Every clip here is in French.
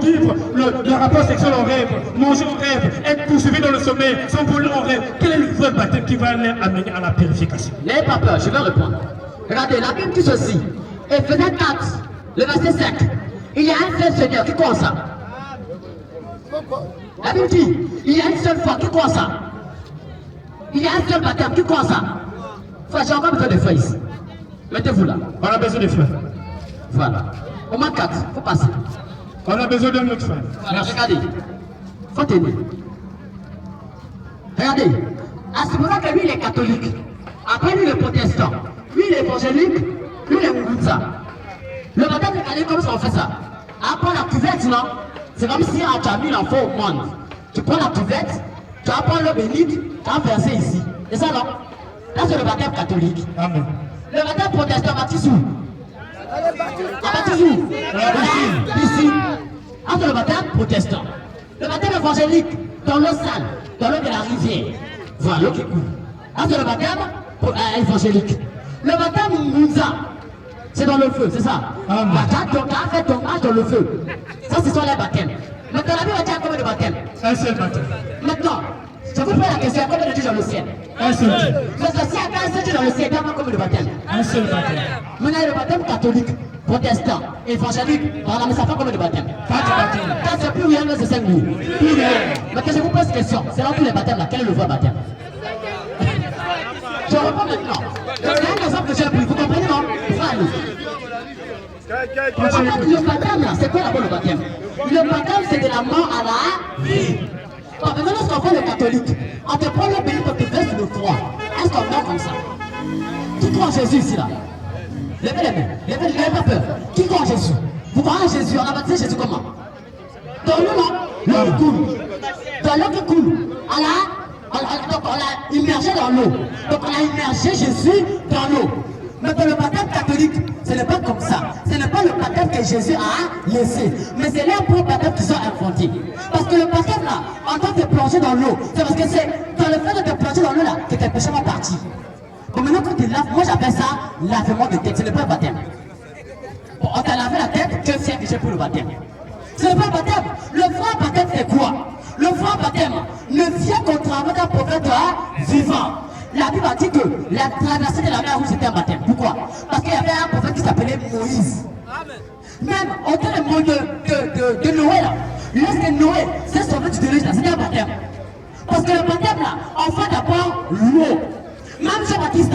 vivre le rapport sexuel en rêve, manger en rêve, être poursuivi dans le sommeil, s'envoler en rêve. Quel est le vrai baptême qui va les amener à la purification? N'ayez pas peur, je vais répondre. Regardez, la Bible dit ceci. Éphésiens 4, le verset 5. Il y a un seul Seigneur, qui croit ça? La Bible dit, il y a une seule foi, qui croit ça? Il y a un seul baptême, qui croit ça? Frère, j'ai encore besoin de frères ici. Mettez-vous là. On a besoin de frères. Voilà. Au moins 4, il faut passer. On a besoin d'un autre frère. Voilà, regardez. Faut t'aider. Regardez. À ce moment-là que lui, il est catholique. Après, lui, il est protestant. Lui, il est évangélique. Lui, il est Mougoutsa. Le baptême, regardez comment on fait ça. Après la cuvette, non? C'est comme si tu as mis l'enfant au monde. Tu prends la cuvette, tu vas prendre l'eau bénite, tu vas verser ici. C'est ça, non? Là, c'est le baptême catholique. Amen. Le baptême protestant baptise où? Baptise où? Ici. Ah, c'est le baptême protestant. Le baptême évangélique, dans l'eau sale, dans l'eau de la rivière. Voilà, l'eau qui coule. Ah, c'est le baptême évangélique. Le baptème Mounza, c'est dans le feu, c'est ça? Amen. Tu as fait ton âge dans le feu. Ça, ce sont les baptêmes. Maintenant, la Bible va dire combien de baptêmes? Un seul baptême. Maintenant, je vous pose la question, combien de Dieu dans le ciel? Un seul Dieu. Parce que s'il y a un seul Dieu dans le ciel, il y a combien de baptêmes? Un seul baptême. Maintenant, il y a le baptême catholique, protestant, évangélique. Pardon, mais ça fait combien de baptêmes? 4 baptêmes. Quand c'est plus rien, c'est 5 jours. Maintenant, je vous pose une question. C'est dans tous les baptêmes là, quel est le vrai baptême? Je réponds maintenant. C'est un exemple que j'ai pris. Vous comprenez, non? Le baptême là, c'est quoi d'abord le baptême? Le baptême, c'est de la mort à la vie. Maintenant, lorsqu'on fait le catholique, on te prend le béni pour te verser le froid. Est-ce qu'on meurt comme ça? Qui croit en Jésus ici là? Levez les mains. Levez pas peur. Qui croit en Jésus? Vous croyez en Jésus? On a baptisé Jésus comment? Dans l'eau, non? L'eau qui coule. Dans l'eau qui coule. Donc on l'a immergé dans l'eau. Donc on a immergé Jésus dans l'eau. Mais dans le baptême catholique, ce n'est pas comme ça. Ce n'est pas le baptême que Jésus a laissé. Mais c'est leurs propres baptêmes qui sont inventés. Parce que le baptême là, en tant que plonger dans l'eau, c'est parce que c'est dans le fait de te plonger dans l'eau là que tes péchés vont partir. Bon, maintenant quand tu laves, moi j'appelle ça lavement de tête. Ce n'est pas un baptême. Bon, on t'a lavé la tête, Dieu sait que j'ai pour le baptême. Ce n'est pas un baptême. Le vrai baptême c'est quoi? Le vrai baptême ne vient qu'au travers d'un prophète vivant. La Bible a dit que la traversée de la mer Rouge c'était un baptême. Pourquoi? Parce qu'il y avait un prophète qui s'appelait Moïse. Même au temps de Noé là, lorsque Noé s'est sauvé du déluge là, c'était un baptême. Parce que le baptême là, on fait d'abord l'eau. Même Jean-Baptiste,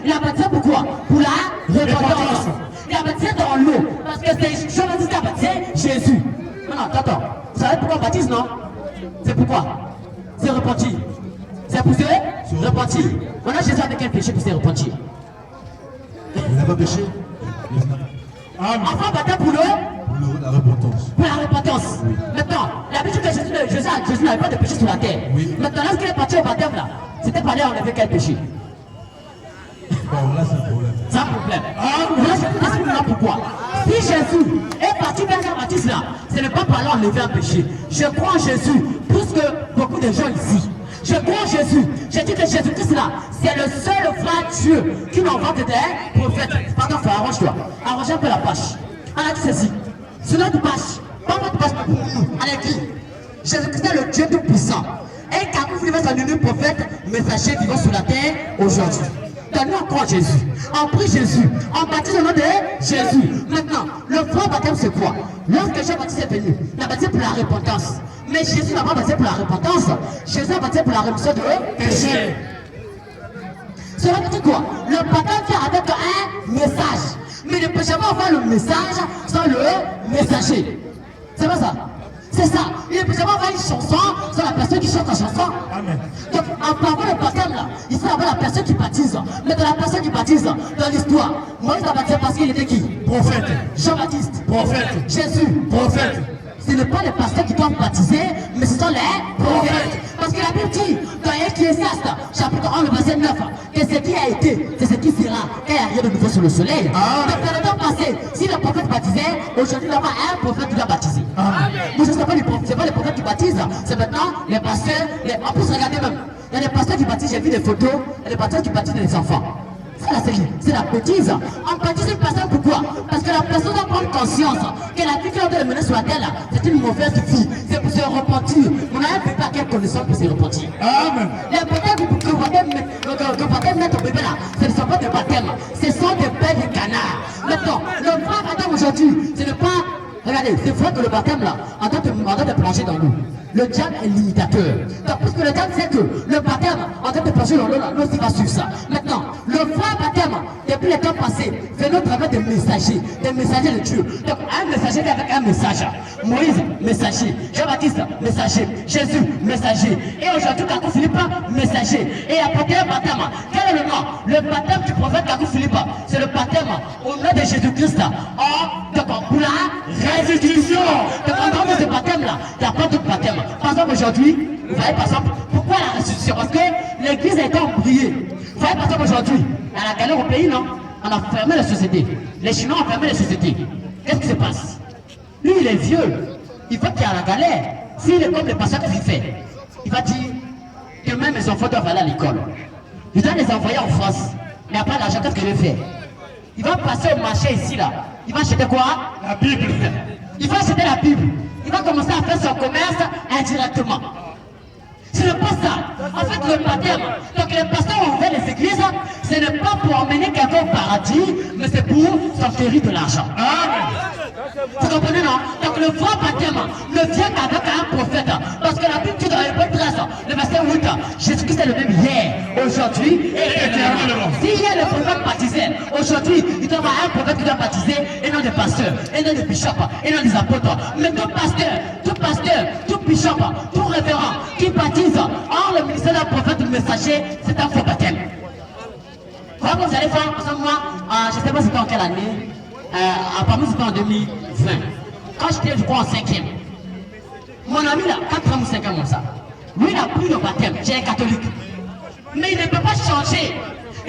il a baptisé pourquoi? Pour la repentance. Il a baptisé dans l'eau. Parce que c'est Jean-Baptiste qui a baptisé Jésus. Non, attends. Vous savez pourquoi on baptise, non? C'est pourquoi? C'est repentir. C'est pour se repentir. Maintenant, Jésus avait quel péché pour se repentir? Il n'a pas péché. Enfin, baptême pour la repentance. Pour la repentance. Oui. Maintenant, la Bible dit que Jésus n'avait pas de péché sur la terre. Oui. Maintenant, lorsqu'il est parti au baptême là, c'était pas là où on avait quel péché? Bon, là, c'est le problème. C'est un problème. Là, je pense maintenant pourquoi. Si Jésus est parti vers Jean-Baptiste là, ce n'est pas par là enlever un péché. Je crois en Jésus plus que beaucoup de gens ici. Je crois en Jésus. J'ai dit que Jésus-Christ là, c'est le seul vrai Dieu qui n'envoie que des prophètes. Pardon, frère, arrange-toi. Arrange un peu la pâche. On a dit ceci. Sur notre pâche, pas votre pâche, mais pour nous. On a dit, Jésus-Christ est le Dieu tout-puissant. Et car vous voulez son unique prophète, messager vivant sur la terre aujourd'hui. Donne-nous encore Jésus. On prie Jésus. On baptise le nom de Jésus. Maintenant, le vrai baptême c'est quoi? Lorsque Jean-Baptiste est venu, il a baptisé pour la repentance. Mais Jésus n'a pas baptisé pour la repentance. Jésus a baptisé pour la rémission de péché. Cela veut dire quoi? Le baptême vient avec un message. Mais ne peut jamais avoir le message sans le messager. C'est pas ça? C'est ça. Il ne peut jamais avoir une chanson sans la personne qui chante la chanson. Amen. Donc, en parlant de baptême là, il faut avoir la personne qui baptise. Mais dans la personne qui baptise, dans l'histoire, Moïse a baptisé parce qu'il était qui? Prophète. Jean-Baptiste. Prophète. Jésus. Prophète. Ce n'est pas les pasteurs qui doivent baptiser, mais ce sont les prophètes. Parce que la Bible dit, dans Ecclésiaste, chapitre 1, le verset 9, que ce qui a été, c'est ce qui sera, et il n'y a rien de nouveau sur le soleil. Donc dans le temps passé, si le prophète baptisait, aujourd'hui il y aura un prophète qui doit baptiser. Moi je ne sais pas les prophètes qui baptisent, c'est maintenant les pasteurs, en plus regardez même, il y a des pasteurs qui baptisent, j'ai vu des photos, il y a des pasteurs qui baptisent des enfants. Ça ça là, c'est la bêtise. On baptise une personne pourquoi? Parce que la personne doit prendre conscience que la vie qu'elle doit mener sur la terre là, c'est une mauvaise vie. C'est pour se repentir. On n'a un bébé à quelle connaissance pour se repentir. Amen. Les baptêmes que vous allez mettre au bébé là, ce ne sont pas des baptêmes, ce sont des bêtes de canard. Maintenant, le vrai baptême aujourd'hui, ce n'est pas. Regardez, c'est vrai que le baptême là, en train de plonger dans l'eau. Le diable est limitateur. Donc, puisque le diable sait que le baptême, en train de plonger dans l'eau là, l'eau va suivre ça. Maintenant, le vrai baptême, depuis les temps passés, fait au travers des messagers de Dieu. Donc, un messager avec un message. Moïse, messager. Jean-Baptiste, messager. Jésus, messager. Et aujourd'hui, Kakou Philippe, messager. Et apporter un baptême. Quel est le nom? Le baptême du prophète Kakou Philippe. C'est le baptême au nom de Jésus-Christ. Pour la restitution. Donc, en dehors de ce baptême là, il n'y a pas d'autre baptême. Par exemple, aujourd'hui, vous voyez par exemple, pourquoi la restitution? Parce que l'église a été embrouillée. Vous voyez par exemple, aujourd'hui, à la galère au pays, non? On a fermé les sociétés. Les Chinois ont fermé les sociétés. Qu'est-ce qui se passe? Lui, il est vieux. Il faut qu'il y ait la galère. S'il est comme le pasteur qu'il fait, il va dire que même mes enfants doivent aller à l'école. Il doit les envoyer en France. Mais après l'argent, qu'est-ce qu'il veut faire? Il va passer au marché ici, là. Il va acheter quoi? La Bible. Il va acheter la Bible. Il va commencer à faire son commerce indirectement. Ce n'est pas ça. En fait, le baptême, donc les pasteurs ont ouvert les églises, ce n'est pas pour emmener quelqu'un au paradis, mais c'est pour s'enquérir de l'argent. Vous comprenez, non? Donc le vrai baptême ne vient qu'avec un prophète. Parce que la Bible dit dans Hébreux 13, le verset 8, Jésus-Christ est le même hier, aujourd'hui et éternellement. Si hier le prophète baptisait, aujourd'hui il doit y avoir un prophète qui doit baptiser, et non des pasteurs, et non des bishops, et non des apôtres. Mais tout pasteur, tout bishop, tout révérend qui baptise, or le ministère d'un prophète ou messager, c'est un faux baptême. Voilà comment vous allez faire, parce que moi, je ne sais pas c'était en quelle année. Apparemment c'était en 2020. Quand j'étais je crois en 5e. Mon ami là, 4 ans ou 5 ans comme ça. Lui il a pris le baptême, j'ai un catholique. Mais il ne peut pas changer.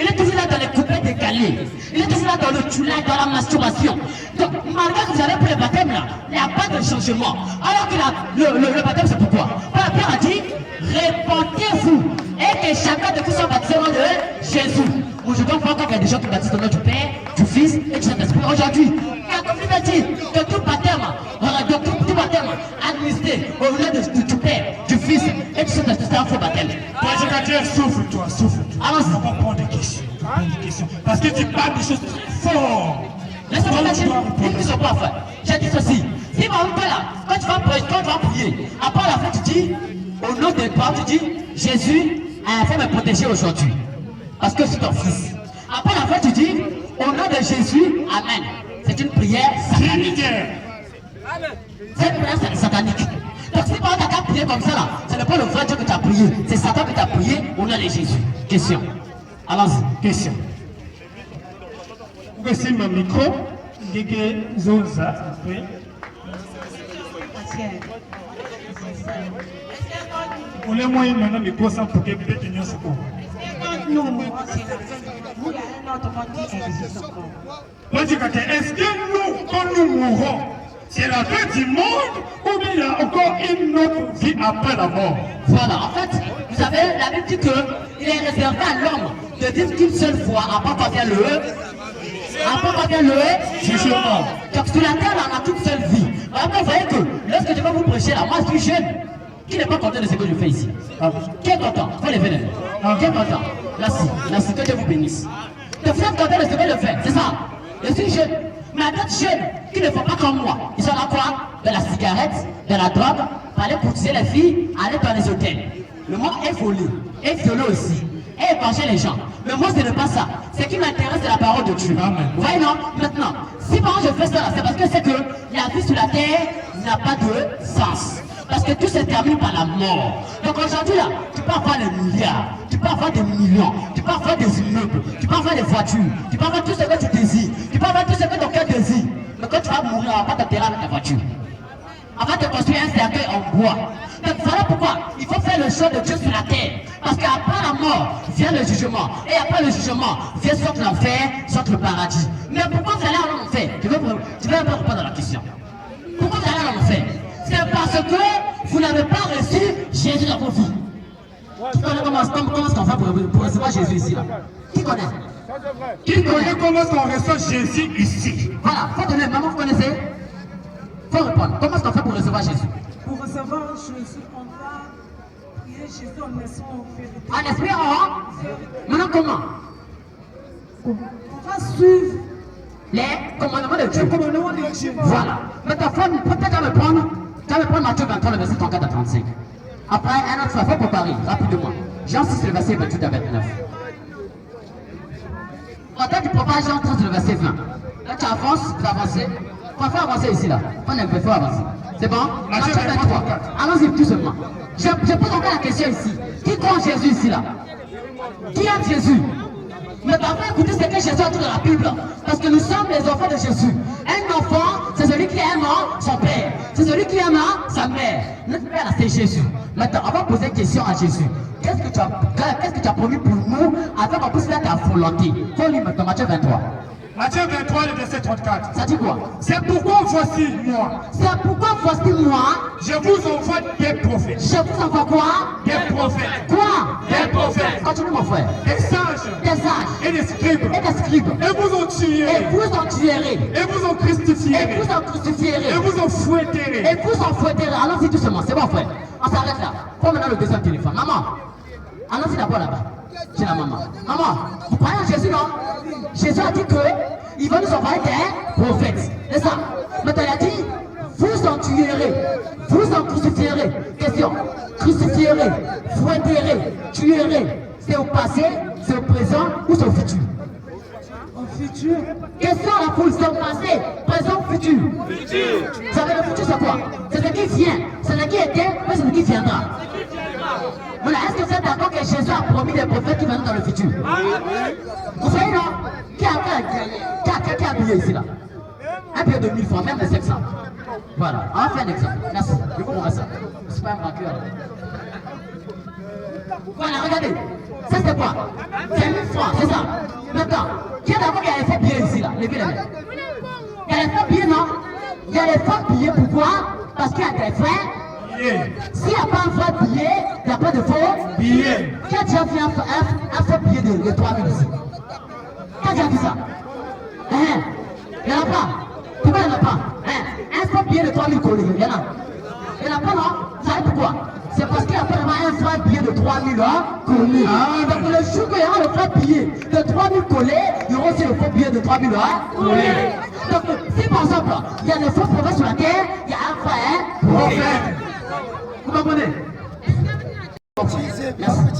Il est toujours là dans les couplets décalés. Il est toujours là dans le tulage, dans la masturbation. Donc malgré que vous avez pris le baptême là, il n'y a pas de changement. Alors que le baptême c'est pourquoi? La Pierre a dit, répentez-vous et que chacun de vous soit baptisé au nom de Jésus. Aujourd'hui, on voit qu'il y a des gens qui baptisent au nom du Père, du Fils et du Saint-Esprit. Aujourd'hui, il y a comme il m'a dit que tout baptême administré au nom du Père, du Fils et du Saint-Esprit, c'est un faux baptême. Prédicateur, souffle-toi. Allons-y. On va prendre des questions. Parce que tu parles des choses très fortes. Laisse-moi dire, ils ne sont pas faits. J'ai dit ceci. Si par exemple là, quand tu vas prier, après la fin tu dis, au nom de Père, tu dis, Jésus a fait me protéger aujourd'hui. Parce que c'est ton fils. Après la fin tu dis, au nom de Jésus, Amen. C'est une prière satanique. C'est une prière satanique. Donc si par exemple tu as prié comme ça là, ce n'est pas le vrai Dieu que tu as prié, c'est Satan que tu as prié au nom de Jésus. Question. Allons-y, question. Vous pouvez mon micro, Gégé Zonza, s'il vous plaît. Pour les moyens maintenant, mais quoi ça pour que peut-être nous se comprenne. Non, il y a un autre monde qui existe encore. Est-ce que nous, quand nous mourrons, c'est la fin du monde ou bien il y a encore une autre vie après la mort? Voilà, en fait, vous savez, la Bible dit qu'il est réservé à l'homme de vivre qu'une seule fois, après qu'on vient le jugement. Donc sur la terre, on a qu'une seule vie. Vraiment, vous voyez que lorsque je vais vous prêcher là, moi je suis jeune. Qui n'est pas content de ce que je fais ici? Qui est content? Faut lever les mains. Qui est content? Merci, que Dieu vous bénisse. Donc vous êtes content de ce que je fais, c'est ça? Je suis jeune. Mais à d'autres jeunes qui ne font pas comme moi, ils sont là quoi? De la cigarette, de la drogue, pour aller courtiser les filles, aller dans les hôtels. Le monde est volé, est violé aussi, et épancher les gens. Mais moi, ce n'est pas ça. Ce qui m'intéresse, c'est la parole de Dieu. Amen. Vous voyez, non? Maintenant, si par exemple je fais ça, c'est parce que c'est que la vie sur la terre n'a pas de sens. Parce que tout se termine par la mort. Donc aujourd'hui là, tu peux avoir les milliards, tu peux avoir des millions, tu peux avoir des immeubles, tu peux avoir des voitures, tu peux avoir tout ce que tu désires, tu peux avoir tout ce que ton cœur désire. Mais quand tu vas mourir, on va pas t'enterrer avec ta voiture. On va te construire un cercueil en bois. Donc voilà pourquoi il faut faire le choix de Dieu sur la terre. Parce qu'après la mort vient le jugement. Et après le jugement vient soit l'enfer, soit le paradis. Mais pourquoi vous allez en enfer? Tu veux un peu répondre à la question. Pourquoi vous allez en enfer? C'est parce que vous n'avez pas reçu Jésus dans vos vies. Qui connaît comment est-ce qu'on fait pour recevoir Jésus ici là? Qui connaît? Qui connaît comment est-ce qu'on reçoit Jésus ici? Voilà, faut donner, maman, vous connaissez? Faut répondre. Comment est-ce qu'on fait pour recevoir Jésus? Pour recevoir Jésus, on va prier Jésus en laissant en vérité. En espérant. Maintenant, comment? On va suivre Les commandements de Dieu. le commandement de Dieu. Voilà. Maintenant, peut-être me prendre Matthieu 23, le verset 34 à 35. Après, un autre fois, il faut préparer rapidement. Jean 6, le verset 28 à 29. Quand tu prépares Jean 13, le verset 20. Là, tu avances, vous avancez. Il faut avancer ici, là. On a un peu, il faut avancer. C'est bon? Matthieu 23. Allons-y tout seulement. Je pose encore la question ici. Qui croit en Jésus ici, là? Qui aime Jésus? Mais parfois, écoutez ce que Jésus a dit dans la Bible. Parce que nous sommes les enfants de Jésus. Un enfant, c'est celui qui aime son père. C'est celui qui aime sa mère. Notre père, c'est Jésus. Maintenant, on va poser une question à Jésus. Qu'est-ce que tu as promis pour nous afin qu'on puisse faire ta volonté? Faut lire maintenant Matthieu 23. Matthieu 23, le verset 34. Ça dit quoi? C'est pourquoi voici moi. C'est pourquoi voici moi. Je vous envoie des prophètes. Je vous envoie quoi? Des prophètes. Quoi? Des prophètes. Continue mon frère. Des sages. Des sages. Et des scribes. Et des scribes. Et vous en Et tuerez. vous en tuerez. Et vous en Et crucifierez. vous en crucifierez. Et vous en fouetterez. Et vous en fouetterez. Allons-y doucement, c'est bon frère. On s'arrête là. Prends maintenant le deuxième téléphone. Maman, allons-y d'abord là-bas. C'est la maman. Maman, vous croyez en Jésus, non? Jésus a dit que il va nous envoyer des prophètes. C'est ça. Maintenant il a dit, vous en tuerez. Vous en crucifierez. Question. Crucifierez, fouetterez, tuerez. C'est au passé, c'est au présent ou c'est au futur? Au futur. Question à la foule, c'est au passé, présent, futur. Vous savez, le futur, c'est quoi? C'est ce qui vient, c'est ce qui était, mais c'est ce qui viendra. Voilà, est-ce que vous êtes d'accord que Jésus a promis des prophètes qui viendront dans le futur? Vous savez, non? Qui a habillé ici, là? Un billet de 1000 francs, même de 700. Voilà, on va faire un exemple. Merci, je vous remercie. C'est pas un braqueur. Voilà, regardez. Ça, c'est quoi? C'est 1000 francs, c'est ça. Maintenant, qui est d'accord qu'il y a les faux billets ici, là? Levez les mains. Il y a les faux billets, non? Il y a les faux billets, pourquoi? Parce qu'il y a des frères. S'il n'y a pas un vrai billet, il n'y a pas de faux Billet. Qui a déjà vu un faux billet de 3000 ici? Qui a déjà vu ça? Il n'y en a pas. Pourquoi il n'y en a pas? Un faux billet de 3000 collés, il y en a. Il n'y en a pas, non? Vous savez pourquoi? C'est parce qu'il n'y a pas vraiment un vrai billet de 3000 collés. Donc le jour qu'il y aura le vrai billet de 3000 collés, il y aura aussi le faux billet de 3000 collés. Donc si par exemple, il y a des faux prophètes sur la terre, il y a un vrai prophète. Vous comprenez? Merci.